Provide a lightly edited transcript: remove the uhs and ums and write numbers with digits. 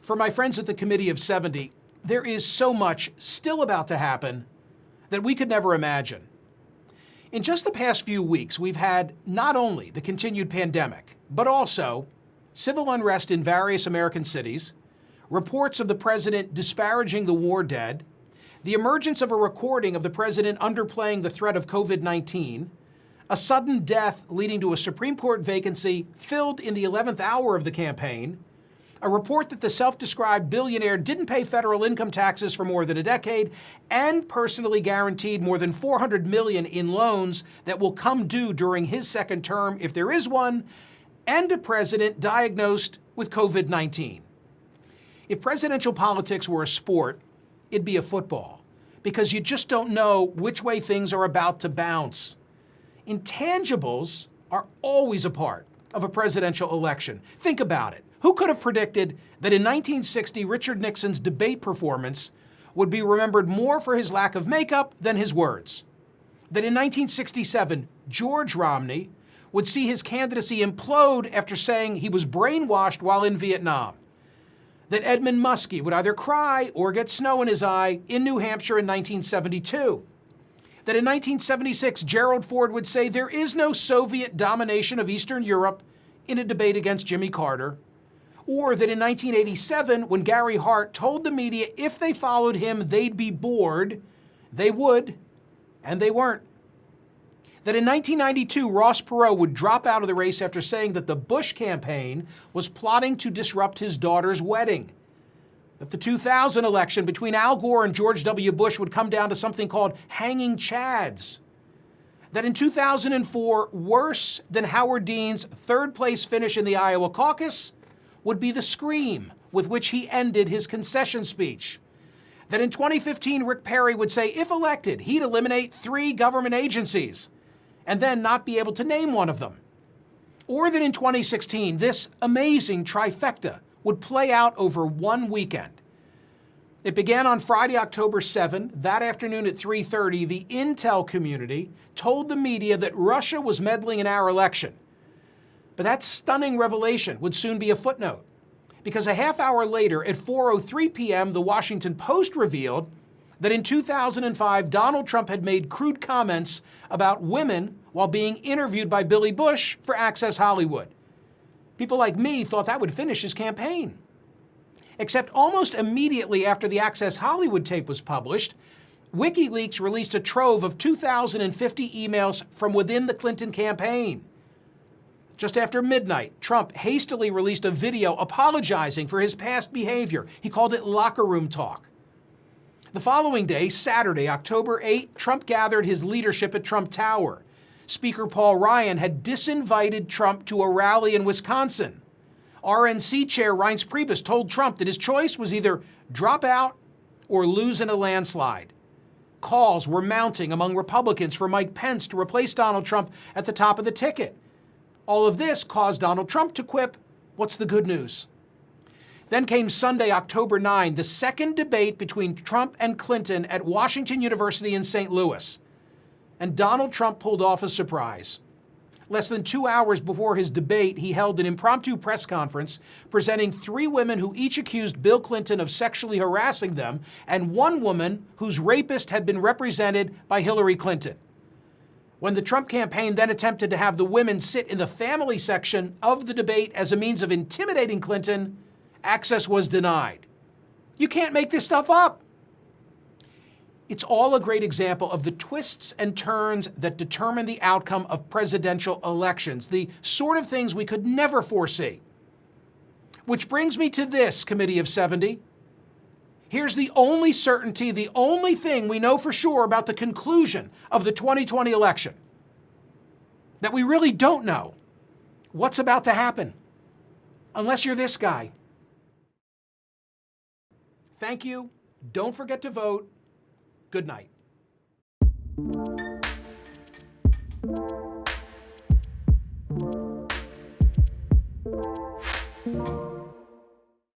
For my friends at the Committee of 70, there is so much still about to happen that we could never imagine. In just the past few weeks, we've had not only the continued pandemic, but also civil unrest in various American cities, reports of the president disparaging the war dead, the emergence of a recording of the president underplaying the threat of COVID-19, a sudden death leading to a Supreme Court vacancy filled in the 11th hour of the campaign, a report that the self-described billionaire didn't pay federal income taxes for more than a decade and personally guaranteed more than $400 million in loans that will come due during his second term if there is one, and a president diagnosed with COVID-19. If presidential politics were a sport, it'd be a football, because you just don't know which way things are about to bounce. Intangibles are always a part of a presidential election. Think about it. Who could have predicted that in 1960, Richard Nixon's debate performance would be remembered more for his lack of makeup than his words? That in 1967, George Romney would see his candidacy implode after saying he was brainwashed while in Vietnam? That Edmund Muskie would either cry or get snow in his eye in New Hampshire in 1972? That in 1976, Gerald Ford would say there is no Soviet domination of Eastern Europe in a debate against Jimmy Carter? Or that in 1987, when Gary Hart told the media if they followed him, they'd be bored, they would, and they weren't. That in 1992, Ross Perot would drop out of the race after saying that the Bush campaign was plotting to disrupt his daughter's wedding. That the 2000 election between Al Gore and George W. Bush would come down to something called hanging chads. That in 2004, worse than Howard Dean's third-place finish in the Iowa caucus would be the scream with which he ended his concession speech. That in 2015, Rick Perry would say if elected, he'd eliminate 3 government agencies and then not be able to name one of them. Or that in 2016, this amazing trifecta would play out over one weekend. It began on Friday, October 7. That afternoon at 3:30, the intel community told the media that Russia was meddling in our election. But that stunning revelation would soon be a footnote, because a half hour later at 4:03 p.m., the Washington Post revealed that in 2005, Donald Trump had made crude comments about women while being interviewed by Billy Bush for Access Hollywood. People like me thought that would finish his campaign. Except almost immediately after the Access Hollywood tape was published, WikiLeaks released a trove of 2,050 emails from within the Clinton campaign. Just after midnight, Trump hastily released a video apologizing for his past behavior. He called it locker room talk. The following day, Saturday, October 8, Trump gathered his leadership at Trump Tower. Speaker Paul Ryan had disinvited Trump to a rally in Wisconsin. RNC Chair Reince Priebus told Trump that his choice was either drop out or lose in a landslide. Calls were mounting among Republicans for Mike Pence to replace Donald Trump at the top of the ticket. All of this caused Donald Trump to quip, "What's the good news?" Then came Sunday, October 9, the second debate between Trump and Clinton at Washington University in St. Louis. And Donald Trump pulled off a surprise. Less than 2 hours before his debate, he held an impromptu press conference presenting 3 women who each accused Bill Clinton of sexually harassing them, and 1 woman whose rapist had been represented by Hillary Clinton. When the Trump campaign then attempted to have the women sit in the family section of the debate as a means of intimidating Clinton, access was denied. You can't make this stuff up. It's all a great example of the twists and turns that determine the outcome of presidential elections, the sort of things we could never foresee. Which brings me to this, Committee of 70. Here's the only certainty, the only thing we know for sure about the conclusion of the 2020 election. That we really don't know what's about to happen, unless you're this guy. Thank you. Don't forget to vote. Good night.